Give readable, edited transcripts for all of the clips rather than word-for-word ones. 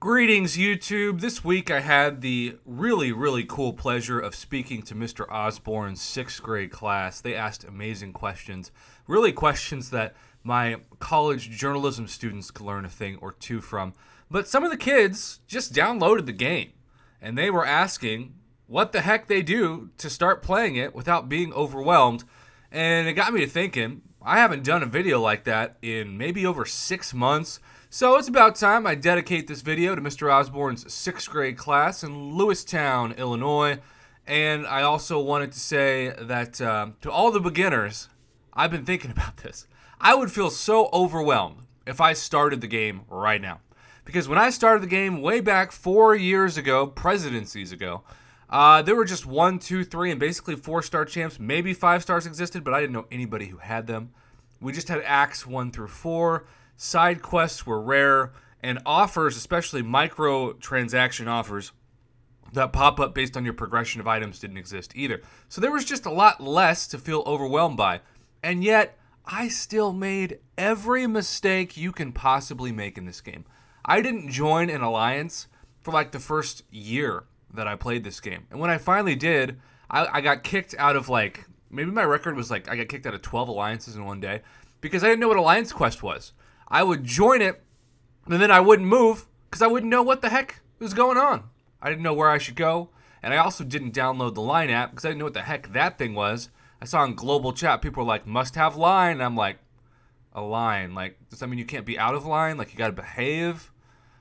Greetings, YouTube. This week I had the really cool pleasure of speaking to Mr. Osborne's 6th grade class. They asked amazing questions, really questions that my college journalism students could learn a thing or two from. But some of the kids just downloaded the game, and they were asking what the heck they do to start playing it without being overwhelmed. And it got me to thinking, I haven't done a video like that in maybe over 6 months. So it's about time I dedicate this video to Mr. Osborne's 6th grade class in Lewistown, Illinois. And I also wanted to say that to all the beginners, I've been thinking about this. I would feel so overwhelmed if I started the game right now. Because when I started the game way back 4 years ago, presidencies ago, there were just 1, 2, 3, and basically 4-star champs. Maybe 5 stars existed, but I didn't know anybody who had them. We just had acts 1 through 4. Side quests were rare, and offers, especially micro-transaction offers, that pop up based on your progression of items didn't exist either. So there was just a lot less to feel overwhelmed by. And yet, I still made every mistake you can possibly make in this game. I didn't join an alliance for like the first year that I played this game. And when I finally did, I got kicked out of like, maybe my record was like, I got kicked out of 12 alliances in one day because I didn't know what alliance quest was. I would join it, and then I wouldn't move because I wouldn't know what the heck was going on. I didn't know where I should go, and I also didn't download the Line app because I didn't know what the heck that thing was. I saw in global chat, people were like, must have Line, and I'm like, a line? Like, does that mean you can't be out of line? Like, you got to behave?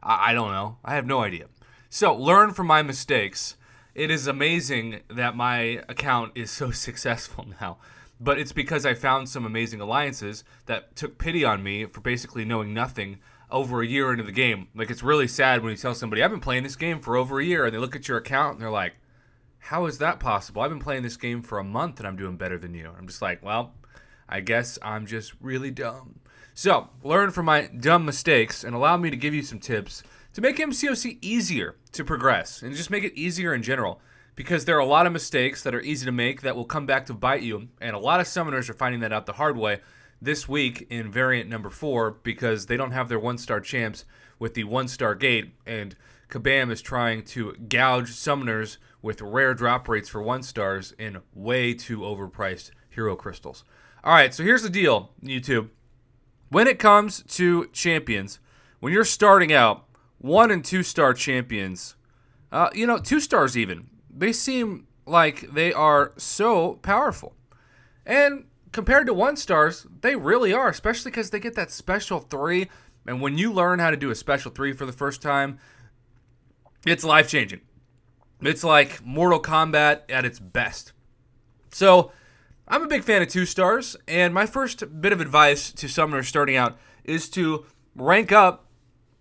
I don't know. I have no idea. So, learn from my mistakes. It is amazing that my account is so successful now. But it's because I found some amazing alliances that took pity on me for basically knowing nothing over a year into the game. Like, it's really sad when you tell somebody, I've been playing this game for over a year, and they look at your account and they're like, how is that possible? I've been playing this game for a month and I'm doing better than you. I'm just like, well, I guess I'm just really dumb. So, learn from my dumb mistakes and allow me to give you some tips to make MCOC easier to progress and just make it easier in general. Because there are a lot of mistakes that are easy to make that will come back to bite you, and a lot of summoners are finding that out the hard way this week in variant number 4 because they don't have their 1-star champs with the 1-star gate, and Kabam is trying to gouge summoners with rare drop rates for 1-stars in way too overpriced hero crystals. Alright, so here's the deal, YouTube. When it comes to champions, when you're starting out, 1- and 2-star champions, 2 stars even, they seem like they are so powerful. And compared to 1-stars, they really are, especially because they get that special 3. And when you learn how to do a special 3 for the first time, it's life-changing. It's like Mortal Kombat at its best. So, I'm a big fan of 2 stars, and my first bit of advice to summoners starting out is to rank up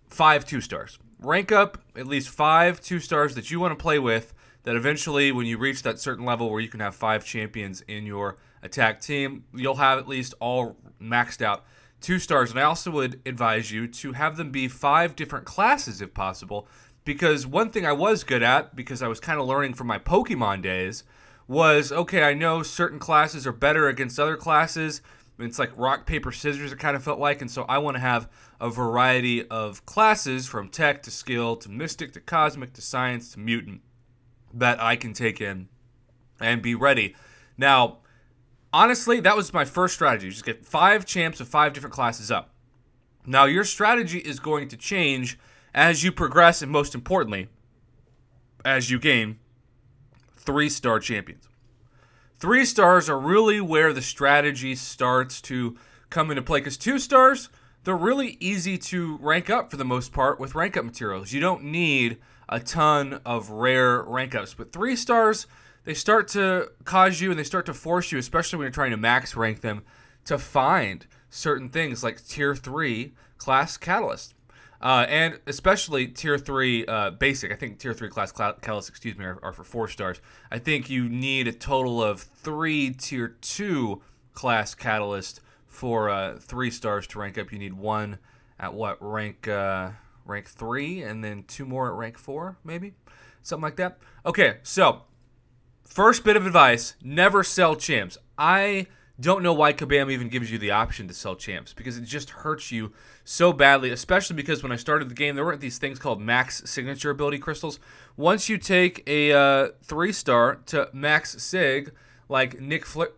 5 2-stars. Rank up at least 5 2-stars that you want to play with, that eventually when you reach that certain level where you can have 5 champions in your attack team, you'll have at least all maxed out 2 stars. And I also would advise you to have them be 5 different classes if possible, because one thing I was good at, because I was kind of learning from my Pokemon days, was, okay, I know certain classes are better against other classes. It's like rock, paper, scissors, it kind of felt like, and so I want to have a variety of classes from tech to skill to mystic to cosmic to science to mutant that I can take in and be ready. Now, honestly, that was my first strategy. Just get 5 champs of 5 different classes up. Now, your strategy is going to change as you progress, and most importantly, as you gain 3-star champions. 3 stars are really where the strategy starts to come into play, because 2 stars, they're really easy to rank up for the most part with rank up materials. You don't need a ton of rare rank ups. But 3 stars, they start to cause you and they start to force you, especially when you're trying to max rank them, to find certain things like tier 3 class catalyst. And especially tier 3 basic. I think tier 3 class catalyst, are for 4 stars. I think you need a total of 3 tier 2 class catalyst for 3 stars to rank up. You need 1 at what, rank 3, and then 2 more at rank 4, maybe? Something like that. Okay, so, first bit of advice, never sell champs. I don't know why Kabam even gives you the option to sell champs, because it just hurts you so badly, especially because when I started the game, there weren't these things called max signature ability crystals. Once you take a 3-star to max sig, like Nick Flurry,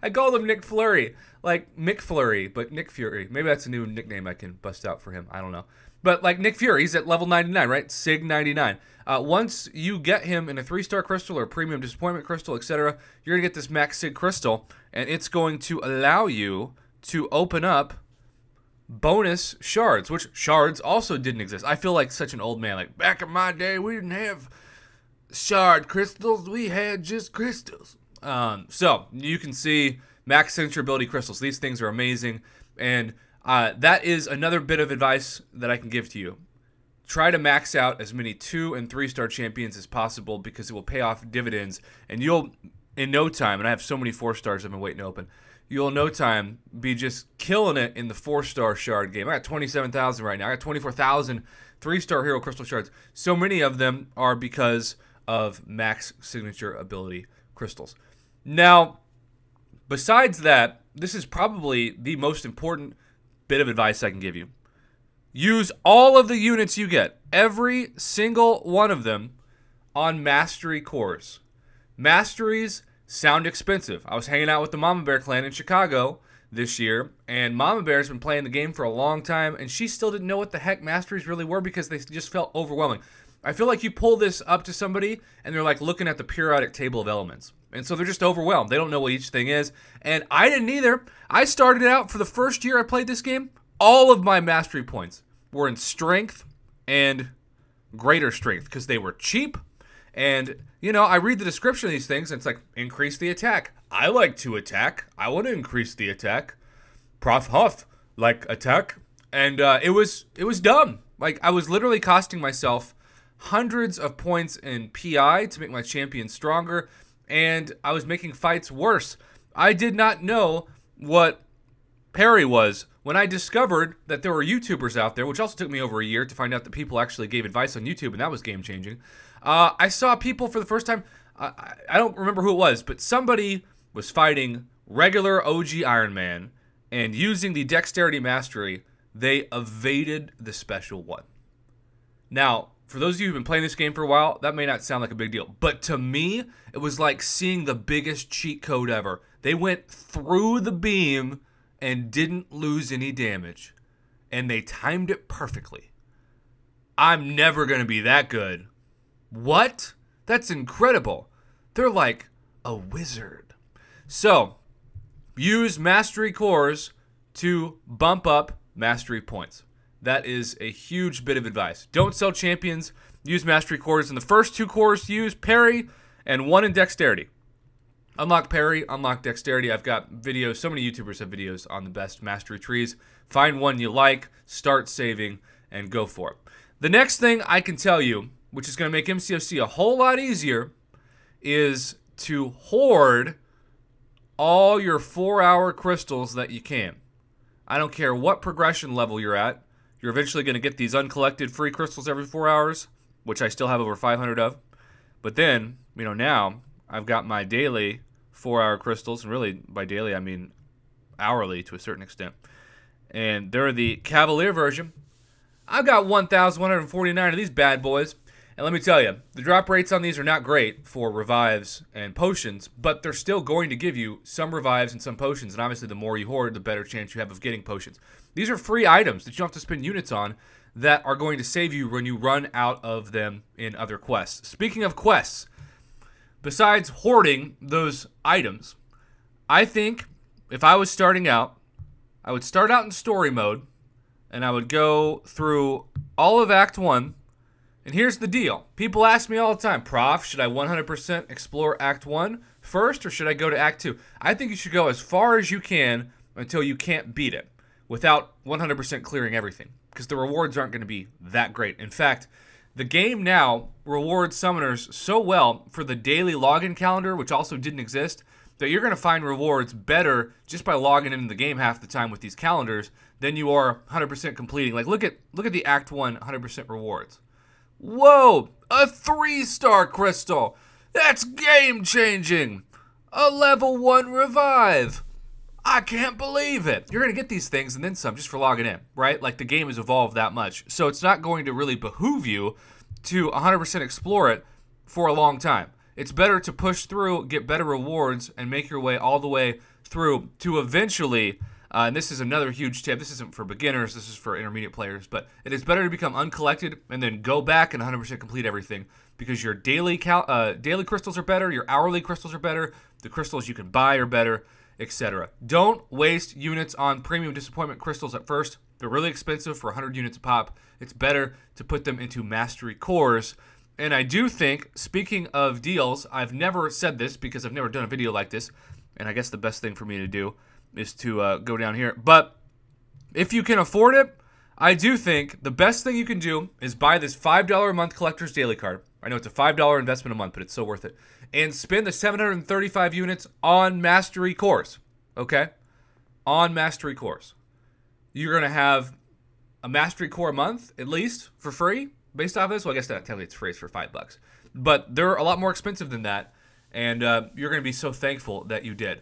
I called him Nick Flurry, like Mick Flurry, but Nick Fury. Maybe that's a new nickname I can bust out for him. I don't know. But like Nick Fury, he's at level 99, right? Sig 99. Once you get him in a 3-star crystal or a premium disappointment crystal, etc., you're going to get this max sig crystal, and it's going to allow you to open up bonus shards, which shards also didn't exist. I feel like such an old man. Like, back in my day, we didn't have shard crystals. We had just crystals. So you can see max signature ability crystals. These things are amazing, and that is another bit of advice that I can give to you. Try to max out as many 2- and 3-star champions as possible, because it will pay off dividends, and you'll, in no time, and I have so many 4-stars I've been waiting to open, you'll in no time be just killing it in the 4-star shard game. I got 27,000 right now. I got 24,000 3-star hero crystal shards. So many of them are because of max signature ability crystals. Now, besides that, this is probably the most important bit of advice I can give you. Use all of the units you get, every single one of them, on Mastery cores. Masteries sound expensive. I was hanging out with the Mama Bear clan in Chicago this year, and Mama Bear's been playing the game for a long time, and she still didn't know what the heck Masteries really were, because they just felt overwhelming. I feel like you pull this up to somebody, and they're like looking at the periodic table of elements. And so they're just overwhelmed. They don't know what each thing is. And I didn't either. I started out, for the first year I played this game, all of my mastery points were in strength and greater strength, because they were cheap. And, you know, I read the description of these things, and it's like, increase the attack. I like to attack. I want to increase the attack. Prof Huff, like attack. And it was dumb. Like, I was literally costing myself hundreds of points in PI to make my champion stronger, and I was making fights worse. I did not know what parry was when I discovered that there were YouTubers out there, which also took me over a year to find out that people actually gave advice on YouTube, and that was game-changing. I saw people for the first time, I don't remember who it was, but somebody was fighting regular OG Iron Man, and using the Dexterity Mastery, they evaded the special one. Now, for those of you who've been playing this game for a while, that may not sound like a big deal. But to me, it was like seeing the biggest cheat code ever. They went through the beam and didn't lose any damage. And they timed it perfectly. I'm never going to be that good. What? That's incredible. They're like a wizard. So, use Mastery cores to bump up Mastery points. That is a huge bit of advice. Don't sell champions. Use Mastery cores. In the first 2 cores, use parry and 1 in dexterity. Unlock parry, unlock dexterity. I've got videos. So many YouTubers have videos on the best Mastery trees. Find one you like, start saving, and go for it. The next thing I can tell you, which is going to make MCOC a whole lot easier, is to hoard all your 4-hour crystals that you can. I don't care what progression level you're at. You're eventually going to get these uncollected free crystals every 4 hours, which I still have over 500 of. But then, you know, now I've got my daily 4-hour crystals, and really by daily I mean hourly to a certain extent. And they're the Cavalier version. I've got 1,149 of these bad boys. And let me tell you, the drop rates on these are not great for revives and potions, but they're still going to give you some revives and some potions, and obviously the more you hoard, the better chance you have of getting potions. These are free items that you don't have to spend units on that are going to save you when you run out of them in other quests. Speaking of quests, besides hoarding those items, I think if I was starting out, I would start out in story mode, and I would go through all of Act 1. And here's the deal. People ask me all the time, Prof, should I 100% explore Act 1 first, or should I go to Act 2? I think you should go as far as you can until you can't beat it without 100% clearing everything, because the rewards aren't going to be that great. In fact, the game now rewards summoners so well for the daily login calendar, which also didn't exist, that you're going to find rewards better just by logging into the game half the time with these calendars than you are 100% completing. Like, look at the Act 1 100% rewards. Whoa, a 3-star crystal. That's game-changing. A level 1 revive. I can't believe it. You're going to get these things and then some just for logging in, right? Like the game has evolved that much. So it's not going to really behoove you to 100% explore it for a long time. It's better to push through, get better rewards, and make your way all the way through to eventually, and this is another huge tip, this isn't for beginners, this is for intermediate players, but it is better to become uncollected and then go back and 100% complete everything because your daily crystals are better, your hourly crystals are better, the crystals you can buy are better, etc. Don't waste units on premium disappointment crystals at first. They're really expensive for 100 units a pop. It's better to put them into mastery cores. And I do think, speaking of deals, I've never said this because I've never done a video like this, and I guess the best thing for me to do is to go down here. But if you can afford it, I do think the best thing you can do is buy this $5 a month collector's daily card. I know it's a $5 investment a month, but it's so worth it. And spend the 735 units on mastery cores, okay? On mastery cores. You're going to have a mastery core a month, at least, for free, based off of this. Well, I guess that technically it's free, it's for $5. But they're a lot more expensive than that, and you're going to be so thankful that you did.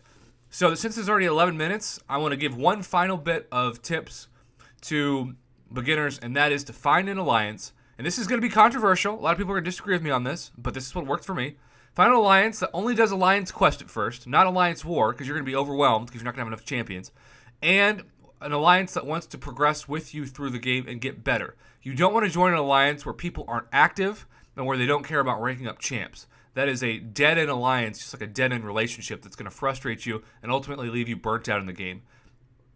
So since it's already 11 minutes, I want to give one final bit of tips to beginners, and that is to find an alliance. And this is going to be controversial. A lot of people are going to disagree with me on this, but this is what worked for me. Find an alliance that only does alliance quest at first, not alliance war, because you're going to be overwhelmed because you're not going to have enough champions. And an alliance that wants to progress with you through the game and get better. You don't want to join an alliance where people aren't active and where they don't care about ranking up champs. That is a dead-end alliance, just like a dead-end relationship that's going to frustrate you and ultimately leave you burnt out in the game.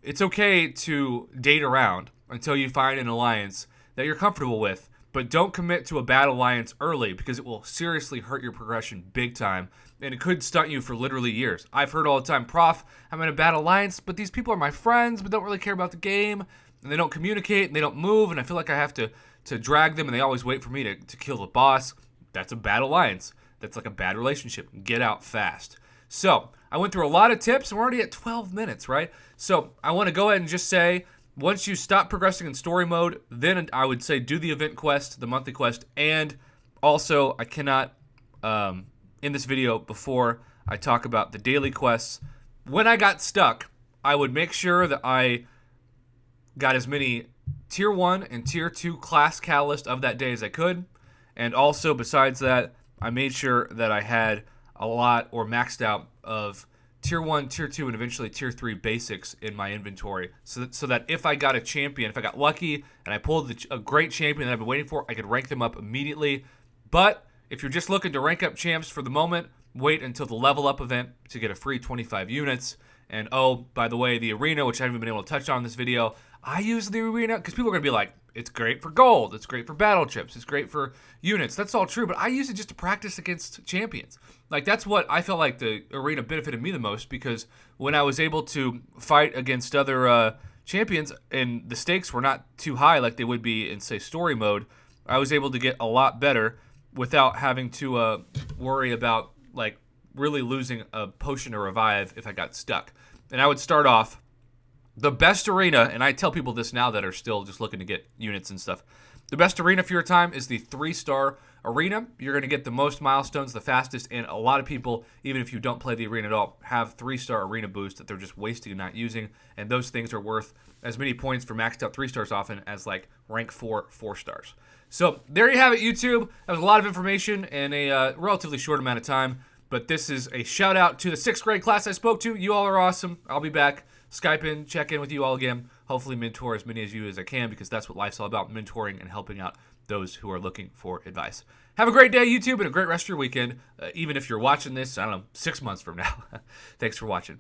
It's okay to date around until you find an alliance that you're comfortable with, but don't commit to a bad alliance early because it will seriously hurt your progression big time, and it could stunt you for literally years. I've heard all the time, Prof, I'm in a bad alliance, but these people are my friends, but don't really care about the game, and they don't communicate, and they don't move, and I feel like I have to drag them, and they always wait for me to kill the boss. That's a bad alliance. That's like a bad relationship. Get out fast. So I went through a lot of tips, and we're already at 12 minutes, right? So I want to go ahead and just say, once you stop progressing in story mode, then I would say do the event quest, the monthly quest, and also I cannot, in this video, before I talk about the daily quests, when I got stuck, I would make sure that I got as many Tier 1 and Tier 2 class catalyst of that day as I could, and also, besides that, I made sure that I had a lot or maxed out of Tier 1, Tier 2, and eventually Tier 3 basics in my inventory so that if I got a champion, if I got lucky and I pulled a great champion that I've been waiting for, I could rank them up immediately. But if you're just looking to rank up champs for the moment, wait until the level up event to get a free 25 units. And oh, by the way, the arena, which I haven't been able to touch on in this video, I use the arena because people are going to be like, it's great for gold, it's great for battle chips, it's great for units. That's all true, but I use it just to practice against champions. Like, that's what I felt like the arena benefited me the most, because when I was able to fight against other champions and the stakes were not too high like they would be in, say, story mode, I was able to get a lot better without having to worry about, like, really losing a potion or revive if I got stuck. And I would start off the best arena, and I tell people this now that are still just looking to get units and stuff. The best arena for your time is the 3-star arena. You're going to get the most milestones, the fastest, and a lot of people, even if you don't play the arena at all, have 3-star arena boosts that they're just wasting and not using, and those things are worth as many points for maxed out 3 stars often as like rank 4 stars. So there you have it, YouTube. That was a lot of information in a relatively short amount of time, but this is a shout out to the 6th grade class I spoke to. You all are awesome. I'll be back. Skype in, check in with you all again. Hopefully mentor as many of you as I can, because that's what life's all about, mentoring and helping out those who are looking for advice. Have a great day, YouTube, and a great rest of your weekend, even if you're watching this, I don't know, 6 months from now. Thanks for watching.